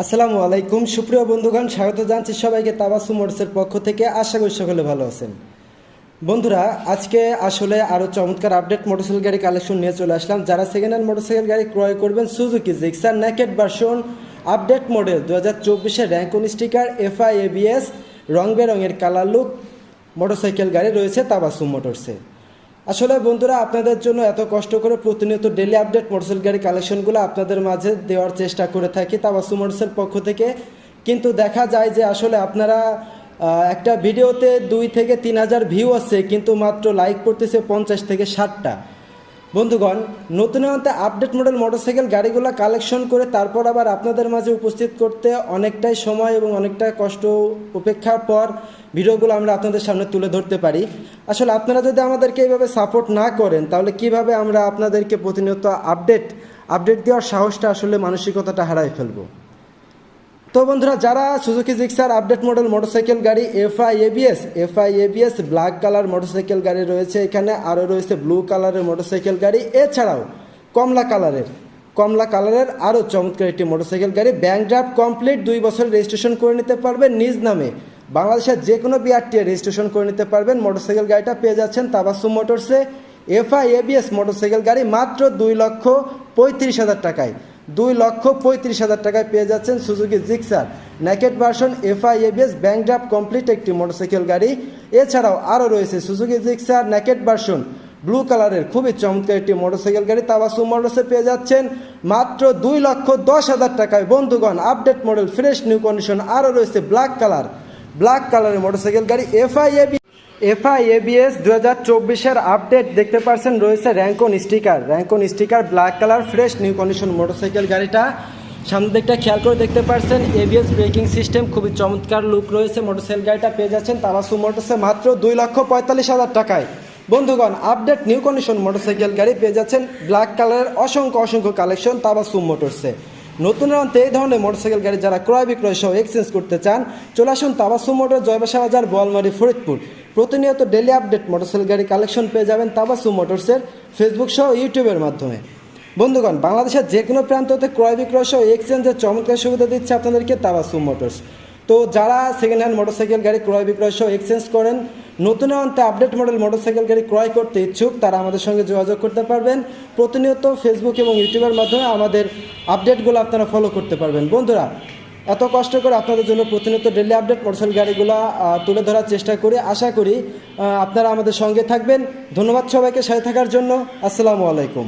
আসসালামু আলাইকুম সুপ্রিয় বন্ধুগণ, স্বাগত জানাচ্ছি সবাইকে তাবাসসুম মোটরসের পক্ষ থেকে। আশা করি সকলে ভালো আছেন। বন্ধুরা, আজকে আসলে আরও চমৎকার আপডেট মোটরসাইকেল গাড়ি কালেকশন নিয়ে চলে আসলাম। যারা সেকেন্ড হ্যান্ড মোটরসাইকেল গাড়ি ক্রয় করবেন, Suzuki Gixxer naked version update model 2024-এর rank on sticker, FI ABS, রং বেরঙের কালার লুক মোটরসাইকেল গাড়ি রয়েছে তাবাসসুম মোটরসে। আসলে বন্ধুরা, আপনাদের জন্য এত কষ্ট করে প্রতিনিয়ত ডেলি আপডেট মোটরসাইকেল গাড়ি কালেকশনগুলো আপনাদের মাঝে দেওয়ার চেষ্টা করে থাকি তাবাসসুম মোটরসের পক্ষ থেকে। কিন্তু দেখা যায় যে আসলে আপনারা একটা ভিডিওতে 2 থেকে 3 হাজার ভিউ আছে, কিন্তু মাত্র লাইক করতেছে 50 থেকে 60টা। বন্ধুগণ, নতুন আপডেট মডেল মোটরসাইকেল গাড়িগুলো কালেকশন করে তারপর আবার আপনাদের মাঝে উপস্থিত করতে অনেকটাই সময় এবং অনেকটা কষ্ট উপেক্ষার পর ভিডিওগুলো আমরা আপনাদের সামনে তুলে ধরতে পারি। আসলে আপনারা যদি আমাদেরকে এইভাবে সাপোর্ট না করেন, তাহলে কিভাবে আমরা আপনাদেরকে প্রতিনিয়ত আপডেট দেওয়ার সাহসটা, আসলে মানসিকতাটা হারাই ফেলবো। তো বন্ধুরা, যারা Suzuki Gixxer update model motorcycle গাড়ি FI ABS black colour motorcycle গাড়ি রয়েছে, এখানে আরও রয়েছে ব্লু কালারের মোটরসাইকেল গাড়ি, এছাড়াও কমলা কালারের আরও চমৎকার একটি মোটরসাইকেল গাড়ি। ব্যাংক ড্রাফট কমপ্লিট, 2 বছর রেজিস্ট্রেশন করে নিতে পারবেন নিজ নামে, বাংলাদেশের যে কোনো বিআরটিএ রেজিস্ট্রেশন করে নিতে পারবেন। মোটরসাইকেল গাড়িটা পেয়ে যাচ্ছেন তাবাসসুম মোটরসে। এফআই এবিএস মোটরসাইকেল গাড়ি মাত্র 2,35,000 টাকায়, 2,35,000 টাকায় পেয়ে যাচ্ছেন Suzuki Gixxer naked version FI ABS bank draft complete একটি মোটরসাইকেল গাড়ি। এছাড়াও আরও রয়েছে Suzuki Gixxer naked version blue কালারের খুবই চমৎকার একটি মোটরসাইকেল গাড়ি তাবাসসুম মোটরসে পেয়ে যাচ্ছেন মাত্র 2,10,000 টাকায়। বন্ধুগণ, update model fresh new condition আরও রয়েছে ব্ল্যাক কালারের মোটরসাইকেল গাড়ি এফআই এবিএস 2024-এর আপডেট দেখতে পাচ্ছেন, রয়েছে rank on sticker black colour fresh new condition motorcycle গাড়িটা। সামনের দিকটা খেয়াল করে দেখতে পাচ্ছেন, এবিএস ব্রেকিং সিস্টেম, খুবই চমৎকার লুক রয়েছে। মোটরসাইকেল গাড়িটা পেয়ে যাচ্ছেন তাবাসসুম মোটরসে মাত্র 2,45,000 টাকায়। বন্ধুগণ, আপডেট নিউ কন্ডিশন মোটরসাইকেল গাড়ি পেয়ে যাচ্ছেন ব্ল্যাক কালারের অসংখ্য কালেকশন তাবাসসুম মোটরসে। নতুন এই ধরনের মোটরসাইকেল গাড়ি যারা ক্রয় বিক্রয় সহ এক্সচেঞ্জ করতে চান, চলে আসুন তাবাসসুম মোটর, জয়বাসা বাজার, বোয়ালমারী, ফরিদপুর। প্রতিনিয়ত ডেলি আপডেট মোটরসাইকেল গাড়ি কালেকশন পেয়ে যাবেন তাবাসসুম মোটরসের ফেসবুক সহ ইউটিউবের মাধ্যমে। বন্ধুগণ, বাংলাদেশের যে কোনো প্রান্ত হতে ক্রয় বিক্রয় সহ এক্সচেঞ্জের চমৎকার সুবিধা দিচ্ছে আপনাদেরকে তাবাসসুম মোটরস। তো যারা সেকেন্ড হ্যান্ড মোটরসাইকেল গাড়ি ক্রয় বিক্রয় সহ এক্সচেঞ্জ করেন, নতুন আপডেট মডেল মোটরসাইকেল গাড়ি ক্রয় করতে ইচ্ছুক, তারা আমাদের সঙ্গে যোগাযোগ করতে পারবেন। প্রতিনিয়ত ফেসবুক এবং ইউটিউবের মাধ্যমে আমাদের আপডেটগুলো আপনারা ফলো করতে পারবেন। বন্ধুরা, এত কষ্ট করে আপনাদের জন্য প্রতিনিয়ত ডেলি আপডেট মোটরসাইকেল গাড়িগুলো তুলে ধরার চেষ্টা করি। আশা করি আপনারা আমাদের সঙ্গে থাকবেন। ধন্যবাদ সবাইকে সাথে থাকার জন্য। আসসালামু আলাইকুম।